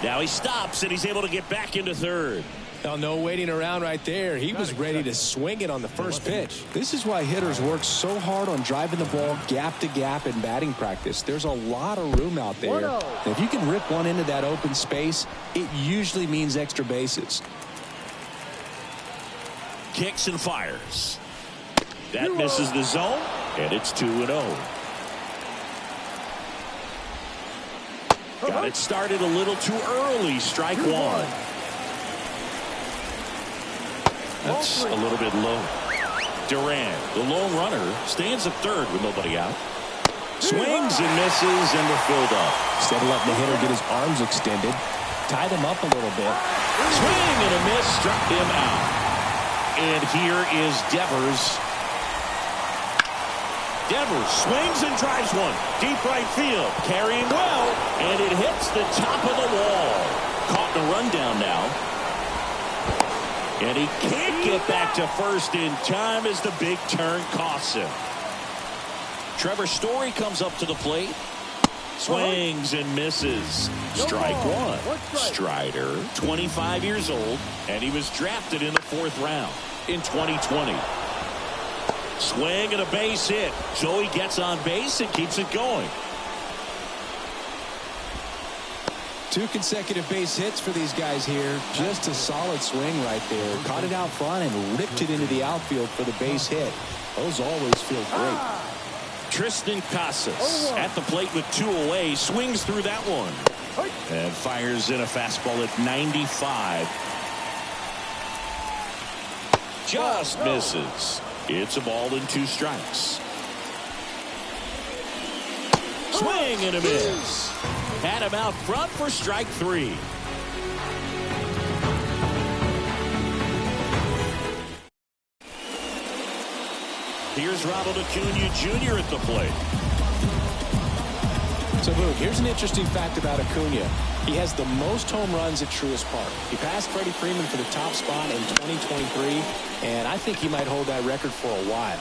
Now he stops, and he's able to get back into third. Now, no waiting around right there. He was ready to swing it on the first pitch. This is why hitters work so hard on driving the ball gap to gap in batting practice. There's a lot of room out there. And if you can rip one into that open space, it usually means extra bases. Kicks and fires. That misses the zone, and it's 2-0. Got it started a little too early. Strike one. That's a little bit low. Duran, the lone runner, stands at third with nobody out. Swings and misses, and they're filled up. Instead of letting the hitter get his arms extended, tie them up a little bit. Swing and a miss, struck him out. And here is Devers. Devers swings and drives one. Deep right field. Carrying well. And it hits the top of the wall. Caught in a rundown now. And he can't get back to first in time as the big turn costs him. Trevor Story comes up to the plate. Swings and misses. Strike one. Strider, 25 years old, and he was drafted in the 4th round in 2020. Swing and a base hit. Joey gets on base and keeps it going. 2 consecutive base hits for these guys here. Just a solid swing right there. Caught it out front and ripped it into the outfield for the base hit. Those always feel great. Tristan Casas at the plate with 2 away. Swings through that one. And fires in a fastball at 95. Just misses. It's a ball and 2 strikes. Swing and a miss. Had him out front for strike 3. Here's Ronald Acuna Jr. at the plate. So, Boog, here's an interesting fact about Acuna. He has the most home runs at Truist Park. He passed Freddie Freeman for the top spot in 2023, and I think he might hold that record for a while.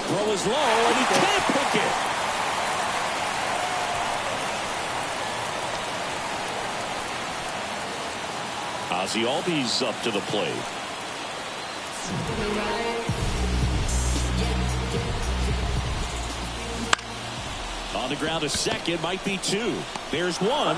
Throw is low, and he can't pick it. Ozzie Albies up to the plate. On the ground to second, might be 2. There's 1.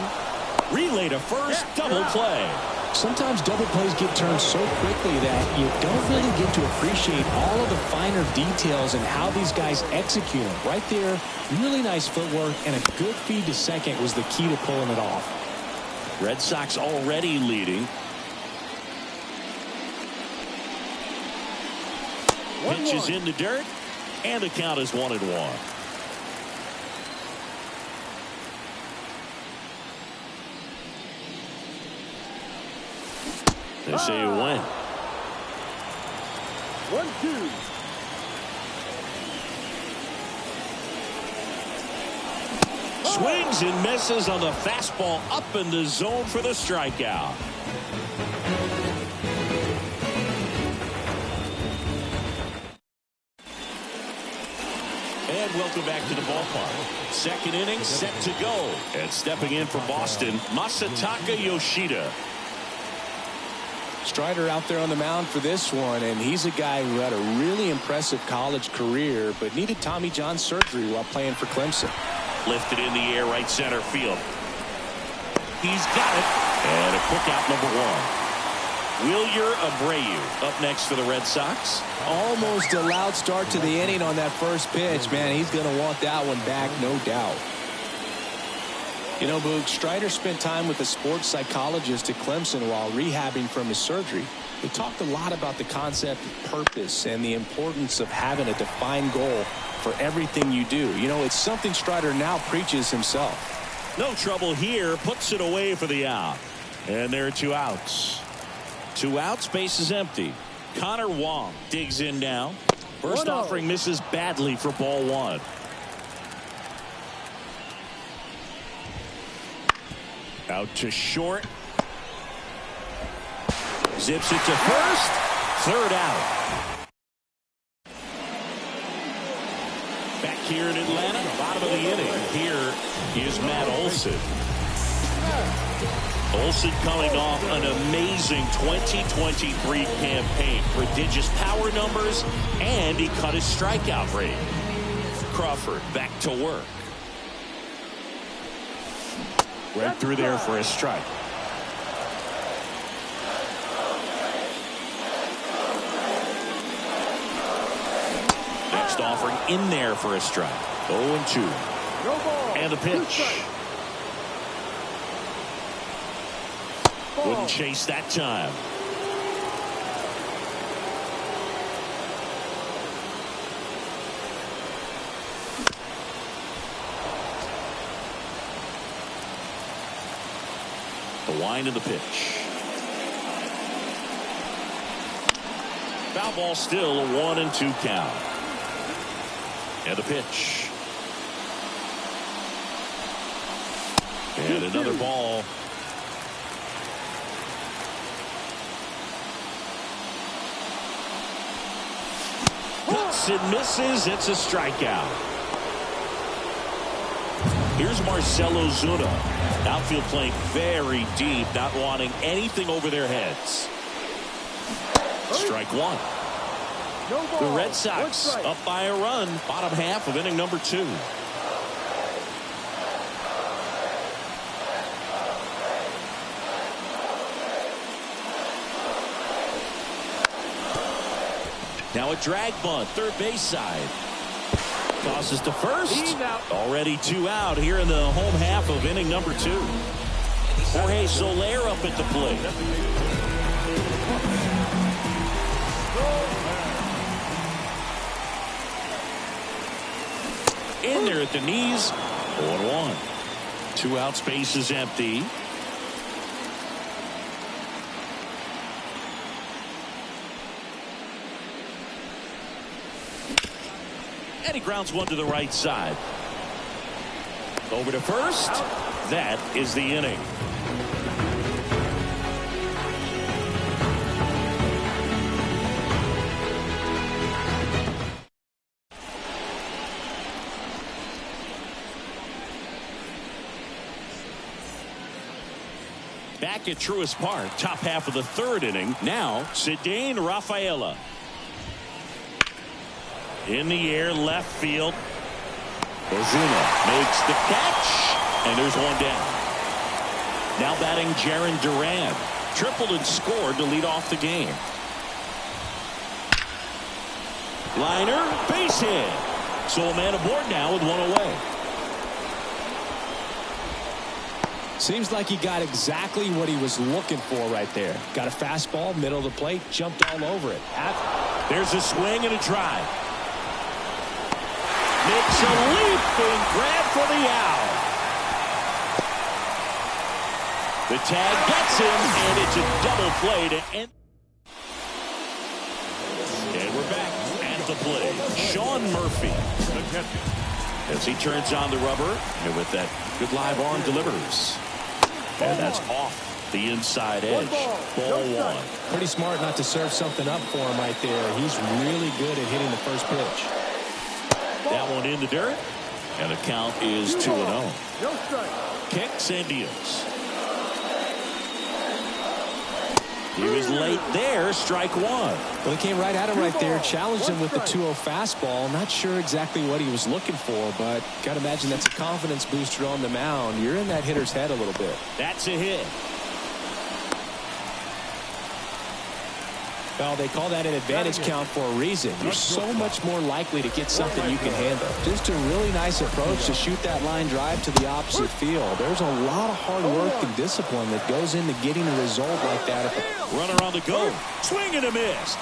Relay to first, double play. Sometimes double plays get turned so quickly that you don't really get to appreciate all of the finer details and how these guys execute them. Right there, really nice footwork, and a good feed to second was the key to pulling it off. Red Sox already leading. Pitch is in the dirt, and the count is 1-1. They say you win. 1-2. Swings and misses on the fastball up in the zone for the strikeout. And welcome back to the ballpark. Second inning set to go. And stepping in for Boston, Masataka Yoshida. Strider out there on the mound for this one, and he's a guy who had a really impressive college career but needed Tommy John surgery while playing for Clemson. Lifted in the air, right center field. He's got it. And a quick out, number 1. Wilyer Abreu up next for the Red Sox. Almost a loud start to the inning on that first pitch. Man, he's going to want that one back, no doubt. You know, Boog, Strider spent time with a sports psychologist at Clemson while rehabbing from his surgery. They talked a lot about the concept of purpose and the importance of having a defined goal for everything you do. You know, it's something Strider now preaches himself. No trouble here. Puts it away for the out. And there are 2 outs. 2 outs, base is empty. Connor Wong digs in now. First offering misses badly for ball 1. Out to short. Zips it to first. 3rd out. Back here in Atlanta, bottom of the inning. Here is Matt Olson. Olsen coming off an amazing 2023 campaign. Prodigious power numbers, and he cut his strikeout rate. Crawford back to work. Right through there for a strike. Next offering in there for a strike. 0-2. And the pitch. Wouldn't chase that time. The wind of the pitch. Foul ball, still a 1-2 count. And the pitch. And another ball. Hits and misses. It's a strikeout. Here's Marcell Ozuna. Outfield playing very deep, not wanting anything over their heads. Strike one. The Red Sox up by a run, bottom half of inning number 2. Now a drag bunt, third base side. Tosses to first. Already 2 out here in the home half of inning number 2. Jorge Soler up at the plate. In there at the knees. 0-1. 2 out, space is empty. And he grounds one to the right side. Over to first. That is the inning. Back at Truist Park, top half of the 3rd inning. Now, Ceddanne Rafaela. In the air, left field. Ozuna makes the catch, and there's one down. Now batting Jarren Duran. Tripled and scored to lead off the game. Liner, base hit. So a man aboard now with 1 away. Seems like he got exactly what he was looking for right there. Got a fastball, middle of the plate, jumped all over it. There's a swing and a drive. Makes a leaping grab for the out. The tag gets him, and it's a double play to end. And we're back at the play. Sean Murphy. As he turns on the rubber, and with that good live arm delivers. And that's off the inside edge. Ball 1. Pretty smart not to serve something up for him right there. He's really good at hitting the first pitch. That one in the dirt, and the count is 2-0. Kicks and deals. He was late there, strike 1. Well, he came right at him right there, challenged him with the 2-0 fastball. Not sure exactly what he was looking for, but got to imagine that's a confidence booster on the mound. You're in that hitter's head a little bit. That's a hit. Well, they call that an advantage count for a reason. You're so much more likely to get something you can handle. Just a really nice approach to shoot that line drive to the opposite field. There's a lot of hard work and discipline that goes into getting a result like that. Runner on the go. Swing and a miss.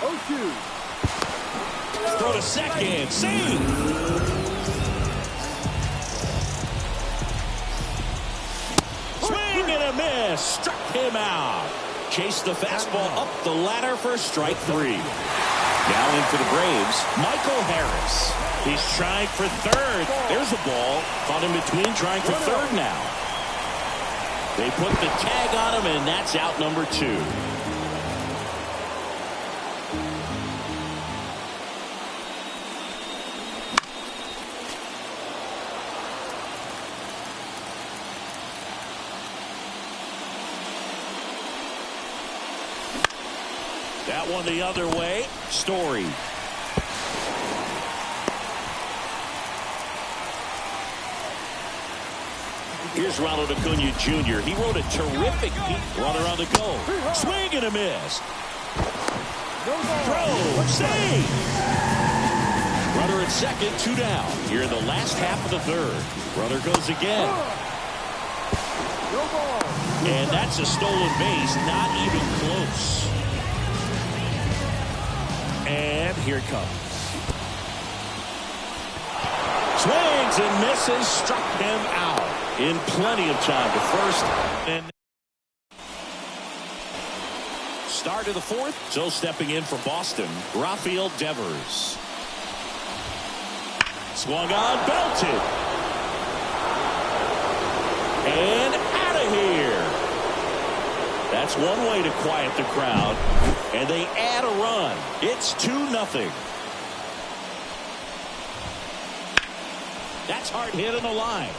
Throw to second. Save. Swing and a miss. Struck him out. Chase the fastball up the ladder for strike 3. Now in for the Braves, Michael Harris. He's trying for third. There's a ball. Caught in between, trying for third now. They put the tag on him, and that's out number 2. That one the other way. Story. Here's Ronald Acuna Jr. He wrote a terrific runner on the go. Swing and a miss. Throw. Save. Runner at second, 2 down. Here in the last half of the third. Runner goes again. And that's a stolen base. Not even close. And here it comes. Swings and misses. Struck him out in plenty of time to first. And start of the fourth. So stepping in for Boston, Rafael Devers. Swung on, belted. And out of here. That's one way to quiet the crowd. And they add a run. It's 2-0. That's hard hit on the line.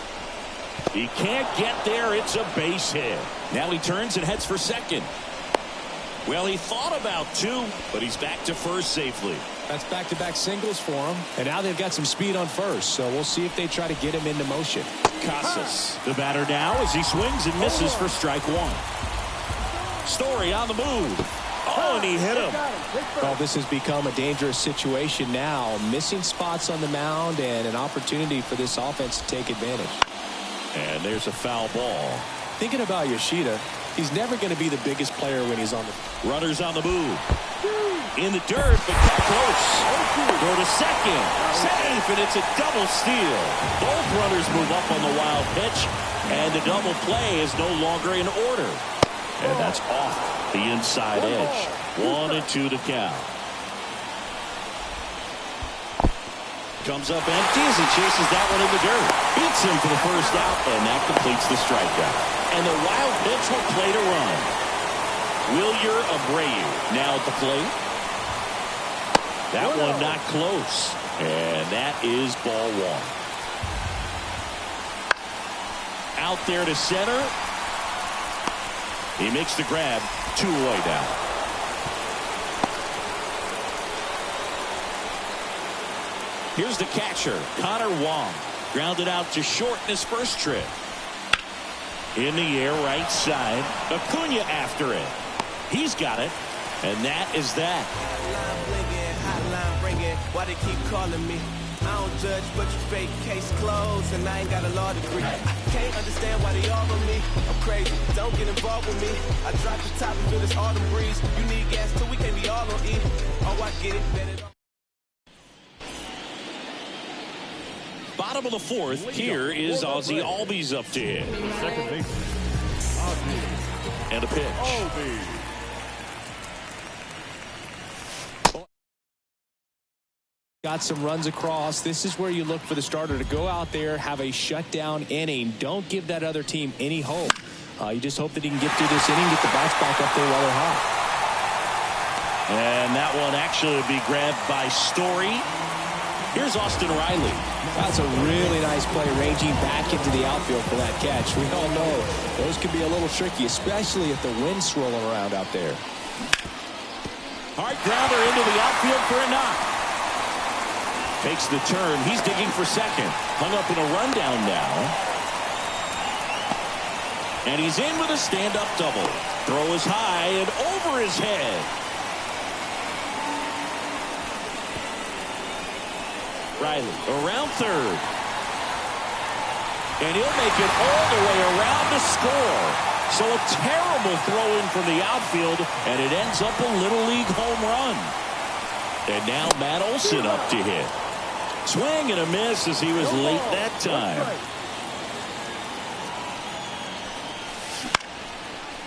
He can't get there. It's a base hit. Now he turns and heads for second. Well, he thought about 2, but he's back to first safely. That's back-to-back singles for him. And now they've got some speed on first. So we'll see if they try to get him into motion. Casas, the batter now as he swings and misses for strike 1. Story on the move. Oh, and he hit him. Well, this has become a dangerous situation now. Missing spots on the mound and an opportunity for this offense to take advantage. And there's a foul ball. Thinking about Yoshida, he's never going to be the biggest player when he's on the... Runners on the move. In the dirt, but kept close. Go to second. Safe, and it's a double steal. Both runners move up on the wild pitch, and the double play is no longer in order. And that's off the inside edge. 1-2 to count. Comes up empty as he chases that one in the dirt. Beats him for the first out, and that completes the strikeout. And the wild pitch will play to run. Wilyer Abreu now at the plate. That one not close. And that is ball 1. Out there to center. He makes the grab. 2 away now. Here's the catcher, Connor Wong. Grounded out to short in his first trip. In the air, right side. Acuna after it. He's got it. And that is that. Hotline ringing. Why they keep calling me? I don't judge, but you fake case closed, and I ain't got a law degree. I can't understand why they all on me. I'm crazy. Don't get involved with me. I drop the top and feel this autumn breeze. You need gas too. We can't be all on E. Oh, I get it. Bottom of the fourth. Here is Ozzie Albies up to hit. Second base. And a pitch. Got some runs across. This is where you look for the starter to go out there, have a shutdown inning. Don't give that other team any hope. You just hope that he can get through this inning, get the bats back up there while they're hot. And that one actually will be grabbed by Story. Here's Austin Riley. That's a really nice play, ranging back into the outfield for that catch. We all know those can be a little tricky, especially if the wind's swirling around out there. Hard grounder into the outfield for a knock. Takes the turn. He's digging for second. Hung up in a rundown now. And he's in with a stand-up double. Throw is high and over his head. Riley around third. And he'll make it all the way around to score. So a terrible throw in from the outfield, and it ends up a Little League home run. And now Matt Olson up to hit. Swing and a miss as he was late that time.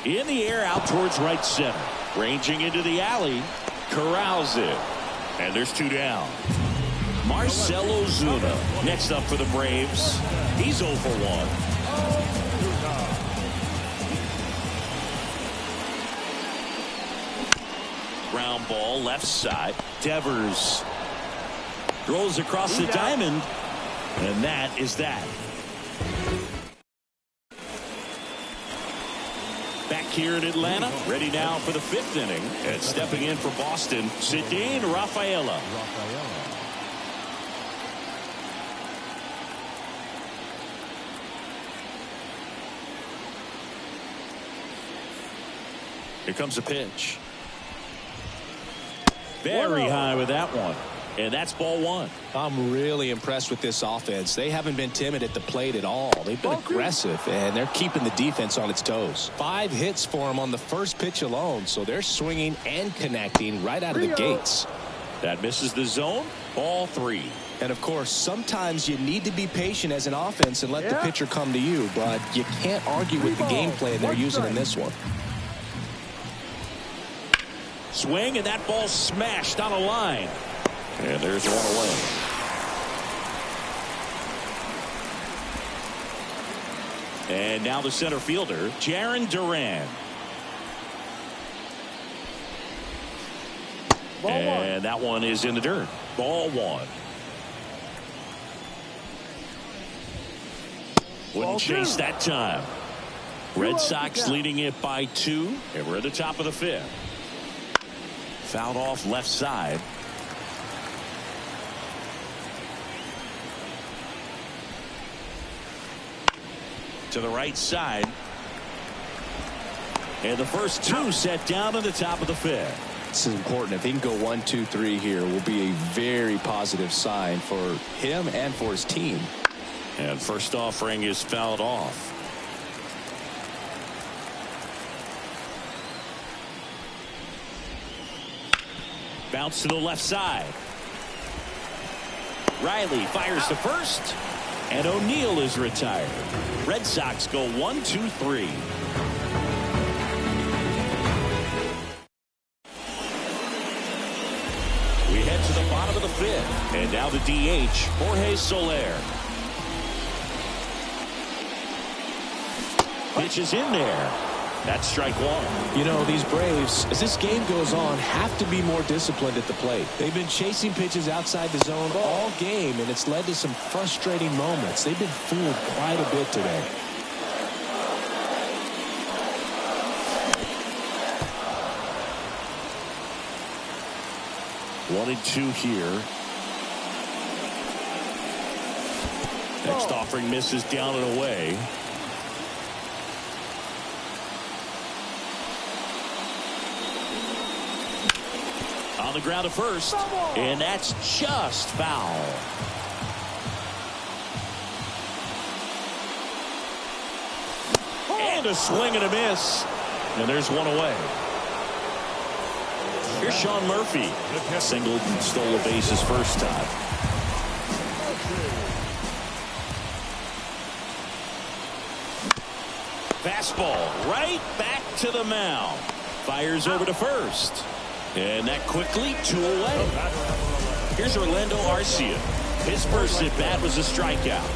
In the air out towards right center. Ranging into the alley. Corrals it. And there's 2 down. Marcell Ozuna next up for the Braves. He's 0 for 1. Ground ball left side. Devers throws across the diamond, and that is that. Back here in Atlanta, ready now for the 5th inning. And stepping in for Boston, Ceddanne Rafaela. Here comes a pitch. Very high with that one. And that's ball 1. I'm really impressed with this offense. They haven't been timid at the plate at all. They've been aggressive, and they're keeping the defense on its toes. 5 hits for them on the first pitch alone, so they're swinging and connecting right out of the gates. That misses the zone. Ball 3. And, of course, sometimes you need to be patient as an offense and let the pitcher come to you, but you can't argue with the game plan they're using in this one. Swing, and that ball smashed on a line. And there's one away. And now the center fielder, Jarren Duran. And that one is in the dirt. Ball 1. Wouldn't chase that time. Red Sox leading it by 2. And we're at the top of the 5th. Fouled off left side. To the right side. And the first 2 set down at the top of the 5th. This is important. If he can go 1, 2, 3 here, will be a very positive sign for him and for his team. And first offering is fouled off. Bounce to the left side. Riley fires to first. And O'Neill is retired. Red Sox go 1, 2, 3. We head to the bottom of the 5th. And now the DH, Jorge Soler. Pitch is in there. That's strike 1. You know, these Braves, as this game goes on, have to be more disciplined at the plate. They've been chasing pitches outside the zone all game, and it's led to some frustrating moments. They've been fooled quite a bit today. One and 2 here. Next offering misses down and away. On the ground to first, and that's just foul. And a swing and a miss, and there's one away. Here's Sean Murphy. Singled and stole a base his first time. Fastball right back to the mound. Fires over to first. And that quickly 2 away. Here's Orlando Arcia. His first at bat was a strikeout.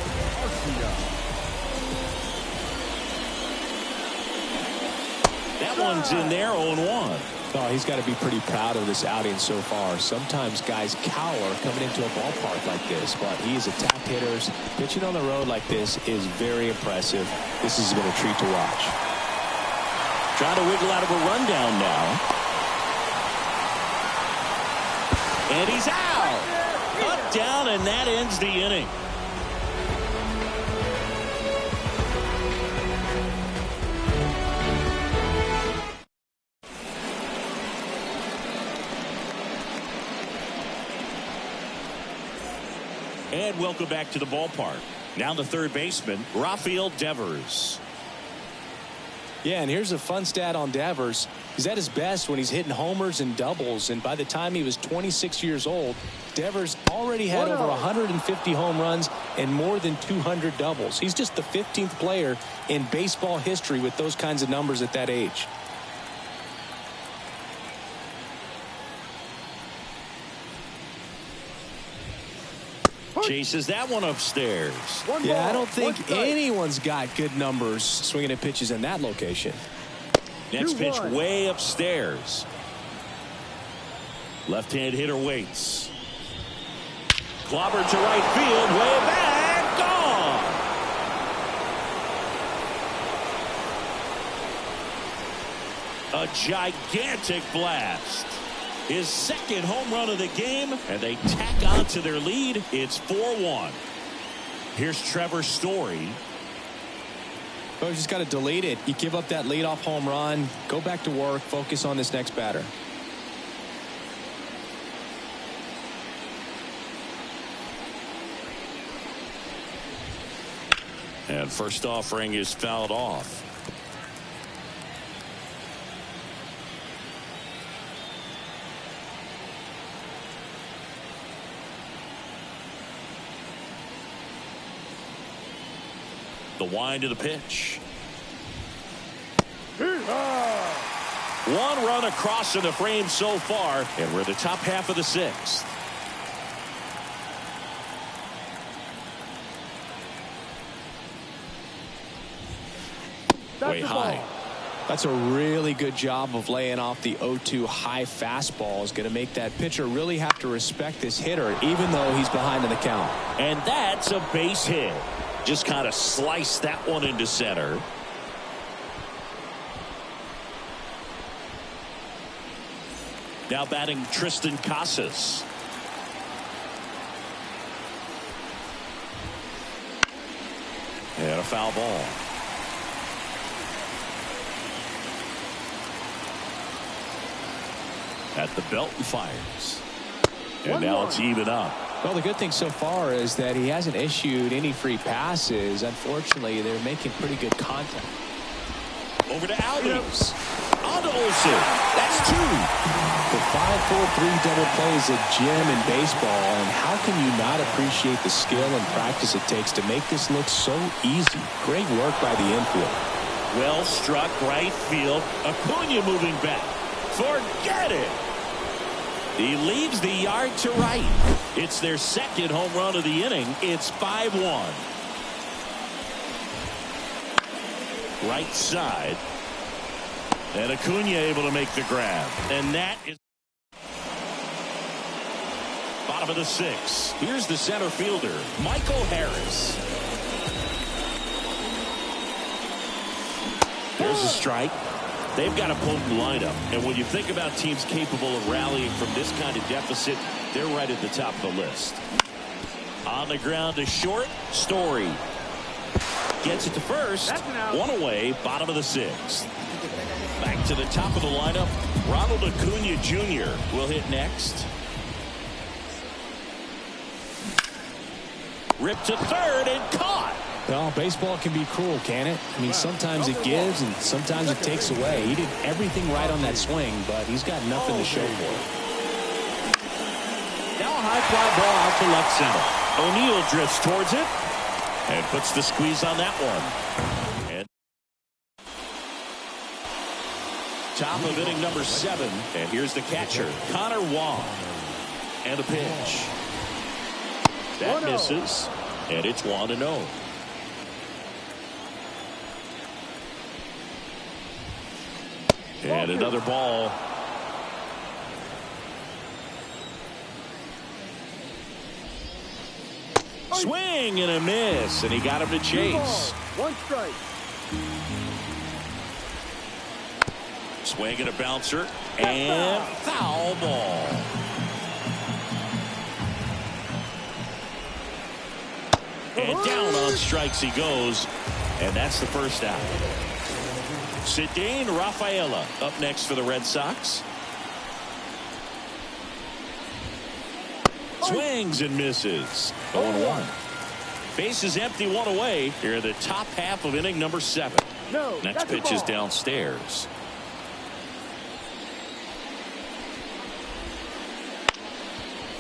That one's in there, 0-1. Oh, he's got to be pretty proud of this outing so far. Sometimes guys cower coming into a ballpark like this, but he's attacked hitters. Pitching on the road like this is very impressive. This has been a treat to watch. Trying to wiggle out of a rundown now. And he's out. Up, down, and that ends the inning. And welcome back to the ballpark. Now the third baseman, Rafael Devers. Yeah, and here's a fun stat on Devers. He's at his best when he's hitting homers and doubles, and by the time he was 26 years old, Devers already had over 150 home runs and more than 200 doubles. He's just the 15th player in baseball history with those kinds of numbers at that age. Chases that one upstairs. Yeah, I don't think anyone's got good numbers swinging at pitches in that location. Next pitch way upstairs. Left-hand hitter waits. Clobbered to right field, way back, gone. A gigantic blast. His second home run of the game, and they tack on to their lead. It's 4-1. Here's Trevor Story. Oh, you just got to delete it. You give up that leadoff home run, go back to work, focus on this next batter. And first offering is fouled off. The wind of the pitch. One run across in the frame so far, and we're in the top half of the sixth. Way high. That's a really good job of laying off the 0-2 high fastball. Is going to make that pitcher really have to respect this hitter, even though he's behind in the count. And that's a base hit. Just kind of sliced that one into center. Now batting Tristan Casas. And a foul ball. At the belt and fires. And now it's even up. Well, the good thing so far is that he hasn't issued any free passes. Unfortunately, they're making pretty good contact. Over to Albies. On to Olsen. That's two. The 5-4-3 double play is a gem in baseball, and how can you not appreciate the skill and practice it takes to make this look so easy? Great work by the infield. Well struck right field. Acuna moving back. Forget it. He leaves the yard to right. It's their second home run of the inning. It's 5-1. Right side. And Acuna able to make the grab. And that is bottom of the sixth. Here's the center fielder, Michael Harris. There's a strike. They've got a potent lineup, and when you think about teams capable of rallying from this kind of deficit, they're right at the top of the list. On the ground to short, Story gets it to first. One away, bottom of the sixth. Back to the top of the lineup, Ronald Acuna Jr. will hit next. Ripped to third and caught. Well, baseball can be cruel, can it? I mean, sometimes it gives and sometimes it takes away. He did everything right on that swing, but he's got nothing to show for it. Now a high fly ball out to left center. O'Neill drifts towards it and puts the squeeze on that one. And top of inning number 7. And here's the catcher, Connor Wong. And the pitch. That misses. And it's 1-0. And another ball. Swing and a miss, and he got him to chase. 1 strike. Swing and a bouncer, and foul ball. And down on strikes he goes, and that's the first out. Ceddanne Rafaela up next for the Red Sox. Swings and misses. 0-1. Base is empty, one away. Here are the top half of inning number 7. Next pitch is downstairs.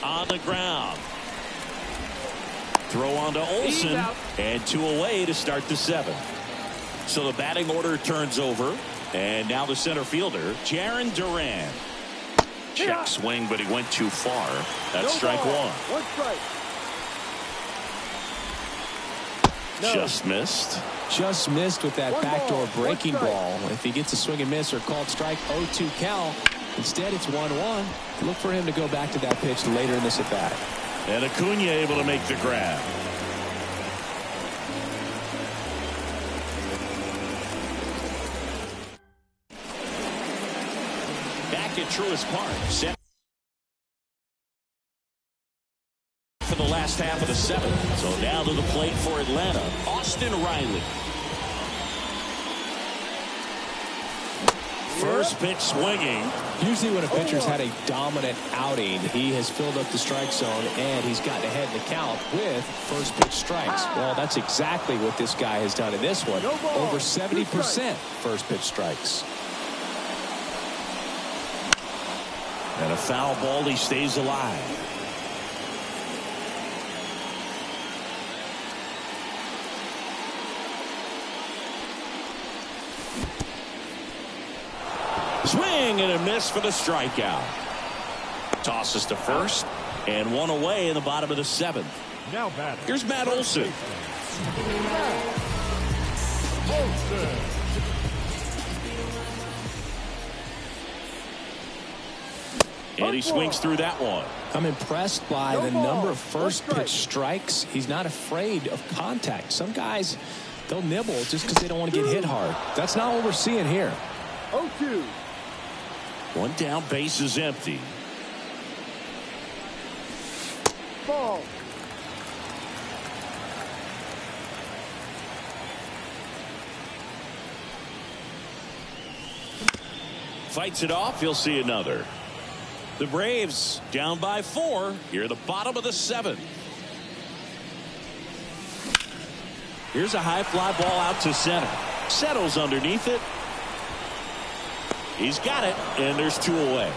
On the ground. Throw on to Olsen, and 2 away to start the 7th. So the batting order turns over, and now the center fielder, Jarren Duran. Check swing, but he went too far. That's strike 1. 1 strike. Just missed. Just missed with that backdoor breaking ball. If he gets a swing and miss or called strike, 0-2 count. Instead, it's 1-1. Look for him to go back to that pitch later in this at bat. And Acuna able to make the grab. back at Truist Park. Set for the last half of the seventh. So now to the plate for Atlanta, Austin Riley. First pitch swinging. Usually when a pitcher's had a dominant outing, he has filled up the strike zone and he's gotten ahead in the count with first pitch strikes. Well, that's exactly what this guy has done in this one. Over 70% first pitch strikes. And a foul ball, he stays alive. Swing and a miss for the strikeout. Tosses to first and one away in the bottom of the seventh. Now batting. Here's Matt Olson. And he swings through that one. I'm impressed by the number of first pitch strikes. He's not afraid of contact. Some guys, they'll nibble just because they don't want to get hit hard. That's not what we're seeing here. 0-2. One down, base is empty. Ball. Fights it off. He'll see another. The Braves down by 4 here at the bottom of the seventh. Here's a high fly ball out to center. Settles underneath it. He's got it, and there's 2 away.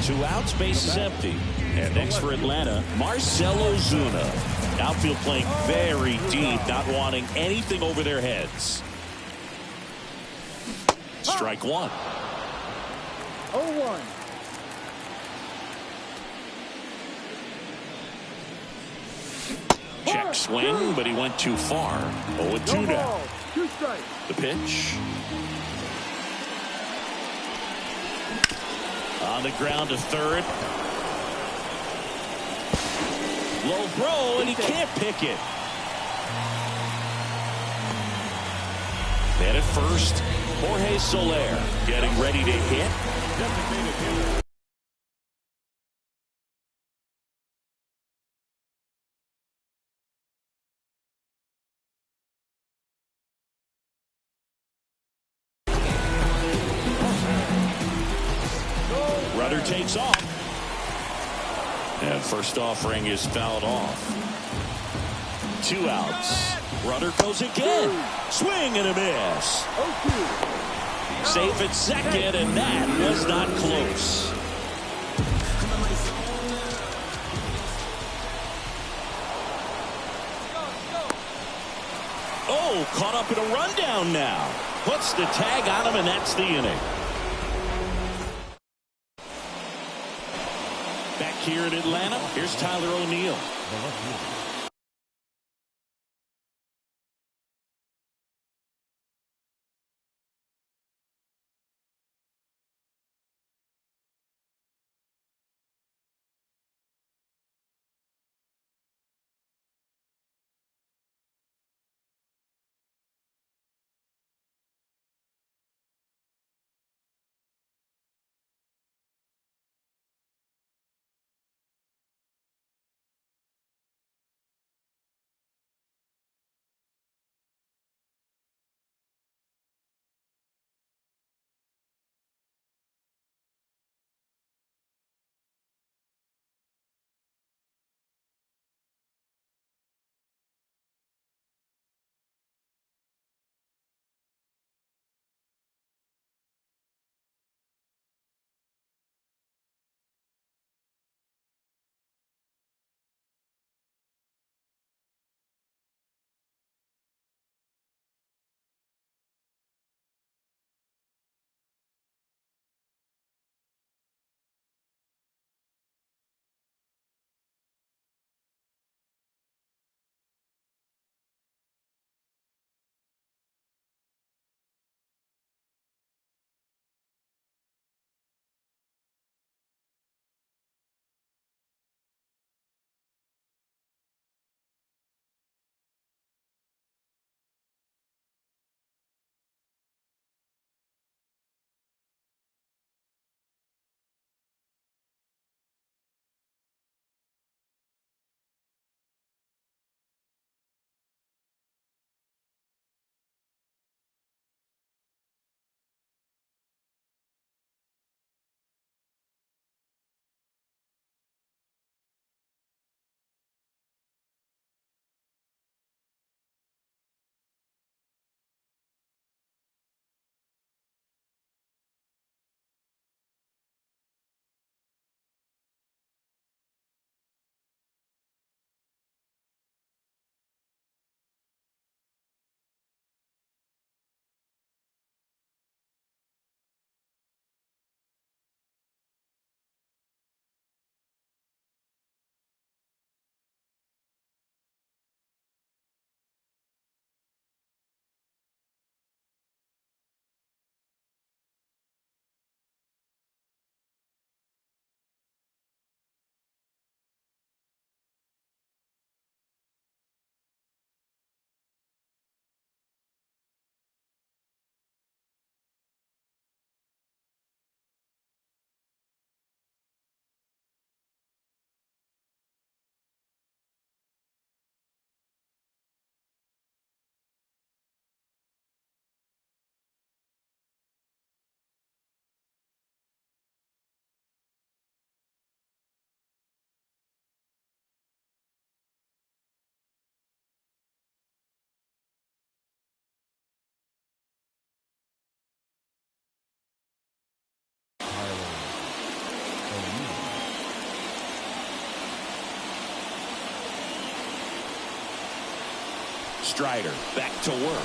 2 outs, base is empty. And next for Atlanta, Marcell Ozuna. Outfield playing very deep, not wanting anything over their heads. Strike 1. 0-1. Check swing, but he went too far. 0-2 now. 2 strikes. The pitch. On the ground to third. Low throw, and he can't pick it. And at first, Jorge Soler getting ready to hit. Designated hitter. Rudder takes off. And first offering is fouled off. 2 outs. Rudder goes again. Swing and a miss. 0-2. Safe at second, and that was not close. Oh, caught up in a rundown now. Puts the tag on him, and that's the inning. Back here in Atlanta, here's Tyler O'Neill. Strider back to work.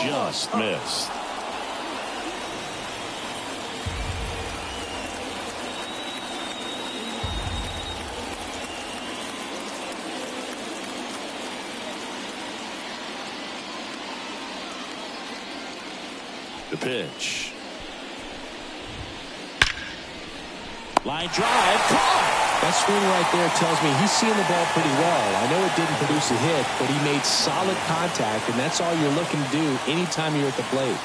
Just missed. The pitch. Line drive, caught. That swing right there tells me he's seeing the ball pretty well. I know it didn't produce a hit, but he made solid contact, and that's all you're looking to do anytime you're at the plate.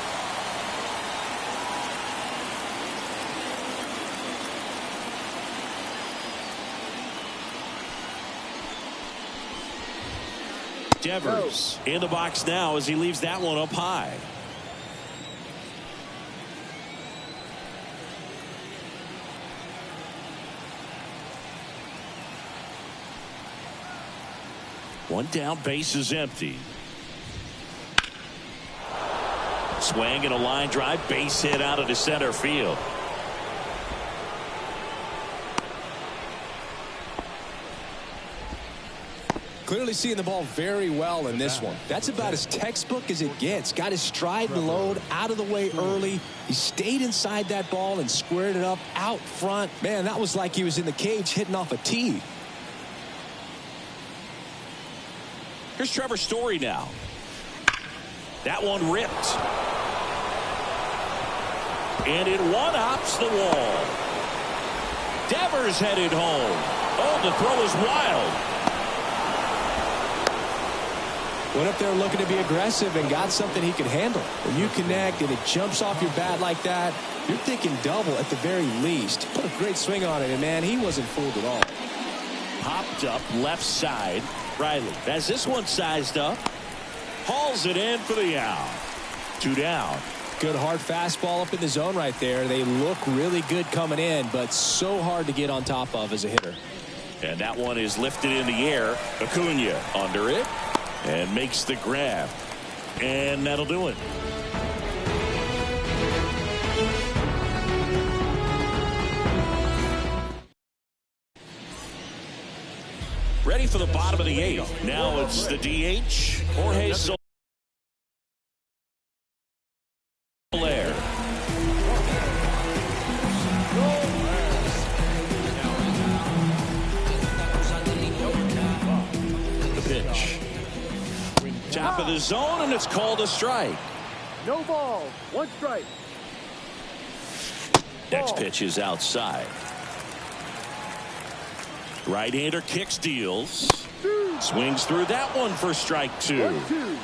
Devers in the box now as he leaves that one up high. One down, base is empty. Swing and a line drive, base hit out of the center field. Clearly seeing the ball very well in this one. That's about as textbook as it gets. Got his stride and load out of the way early. He stayed inside that ball and squared it up out front. Man, that was like he was in the cage hitting off a tee. Here's Trevor Story now. That one ripped. And it one-hops the wall. Devers headed home. Oh, the throw is wild. Went up there looking to be aggressive and got something he could handle. When you connect and it jumps off your bat like that, you're thinking double at the very least. Put a great swing on it, and man, he wasn't fooled at all. Popped up left side. Riley has this one sized up. Hauls it in for the out. 2 down. Good hard fastball up in the zone right there. They look really good coming in, but so hard to get on top of as a hitter. And that one is lifted in the air. Acuna under it and makes the grab. And that'll do it. Ready for the bottom of the 8th. Now it's the DH, Jorge Soler. The pitch. Top of the zone, and it's called a strike. No ball. 1 strike. Next pitch is outside. Right-hander kicks, deals. Swings through that one for strike 2. 1-2.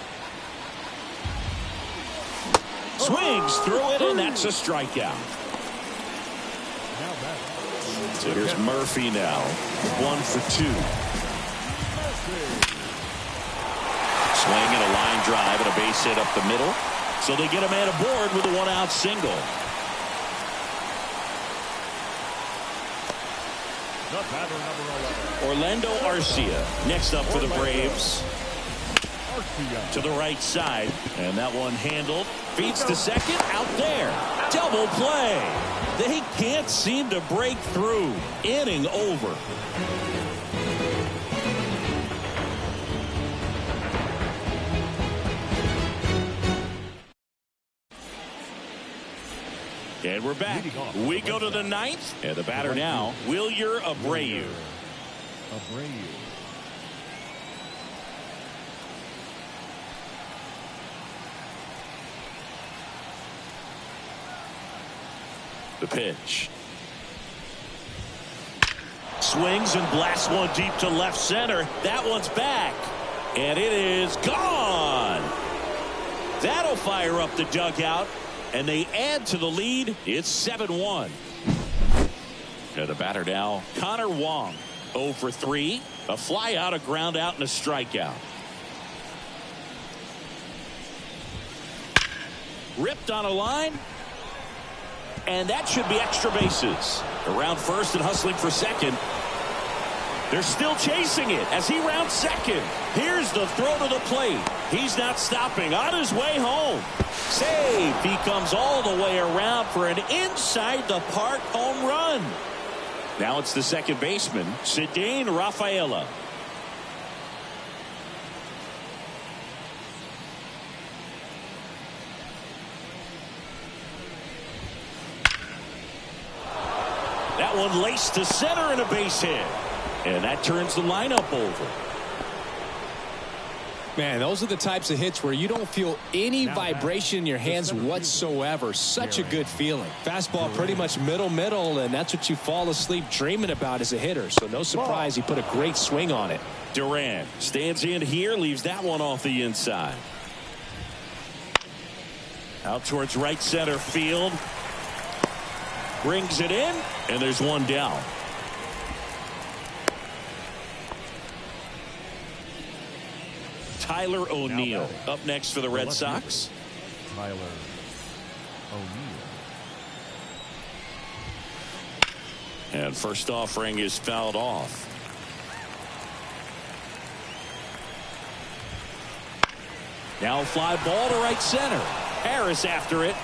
Swings through it, and that's a strikeout. So here's Murphy now. 1 for 2. Swing and a line drive and a base hit up the middle. So they get a man aboard with a 1-out single. Orlando Arcia next up for the Braves. To the right side, and that one handled. Feeds to second, out there. Double play. They can't seem to break through. Inning over. And we're back. We go to the 9th, and the batter now, Wilyer Abreu. The pitch. Swings and blasts one deep to left center. That one's back. And it is gone. That'll fire up the dugout. And they add to the lead. It's 7-1. And the batter now, Connor Wong. 0 for 3. A fly out, a ground out, and a strikeout. Ripped on a line. And that should be extra bases. Around first and hustling for second. They're still chasing it as he rounds second. Here's the throw to the plate. He's not stopping. On his way home. Save. He comes all the way around for an inside the park home run. Now it's the second baseman, Ceddanne Rafaela. That one laced to center and a base hit. And that turns the lineup over. Man, those are the types of hits where you don't feel any vibration in your hands whatsoever. Such a good feeling. Fastball pretty much middle, and that's what you fall asleep dreaming about as a hitter. So no surprise he put a great swing on it. Duran stands in here, leaves that one off the inside. Out towards right center field. Brings it in, and there's one down. Tyler O'Neill up next for the Red Sox. Tyler O'Neill. And first offering is fouled off. Now fly ball to right center. Harris after it.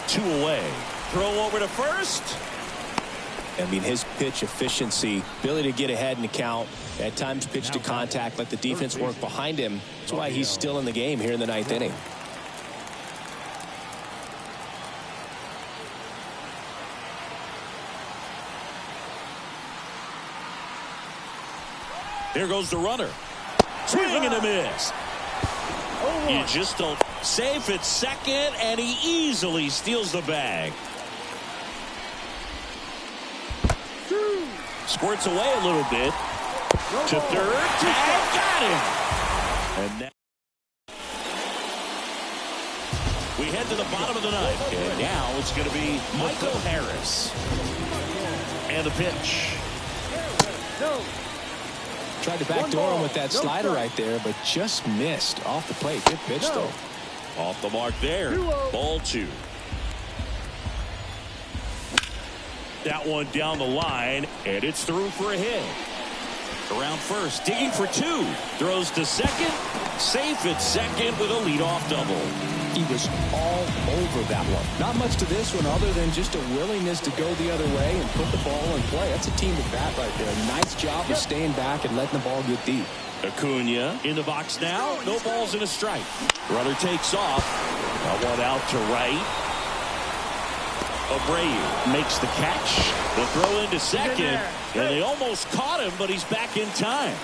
2 away. Throw over to first. I mean, his pitch efficiency, ability to get ahead in the count, at times pitch to contact, let the defense work behind him. That's why he's still in the game here in the 9th inning. Here goes the runner. Swing and a miss. You just don't. Safe at second, and he easily steals the bag. Squirts away a little bit. To third. Tag. Got him. And now we head to the bottom of the 9th. And now it's going to be Michael Harris. And the pitch. Tried to backdoor him with that slider right there, but just missed off the plate. Good pitch, though. Off the mark there. Ball 2. That one down the line, and it's through for a hit. Around first, digging for 2. Throws to second. Safe at second with a leadoff double. He was all over that one. Not much to this one other than just a willingness to go the other way and put the ball in play. That's a team at bat right there. Nice job of staying back and letting the ball get deep. Acuna in the box now. No balls and a strike. Runner takes off. That one out to right. Abreu makes the catch. The throw into second. And they almost caught him, but he's back in time.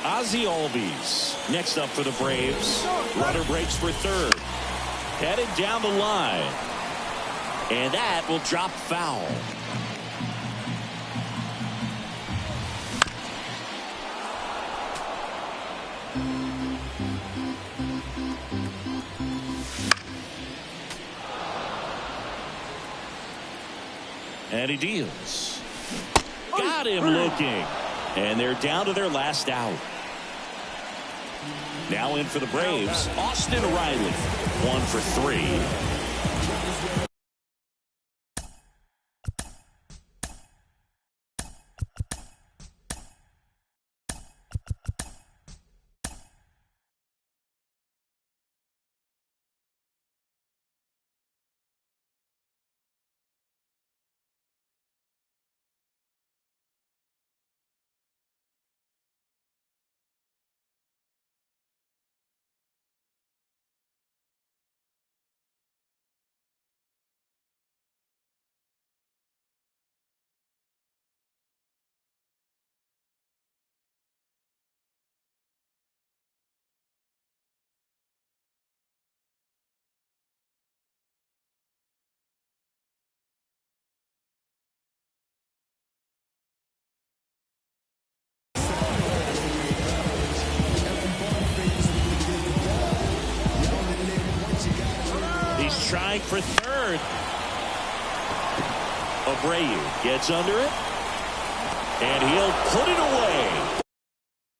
Ozzie Albies next up for the Braves. Runner breaks for third. Headed down the line. And that will drop foul. And he deals. Got him looking. And they're down to their last out. Now in for the Braves, Austin Riley. 1 for 3. Trying for third. Abreu gets under it. And he'll put it away.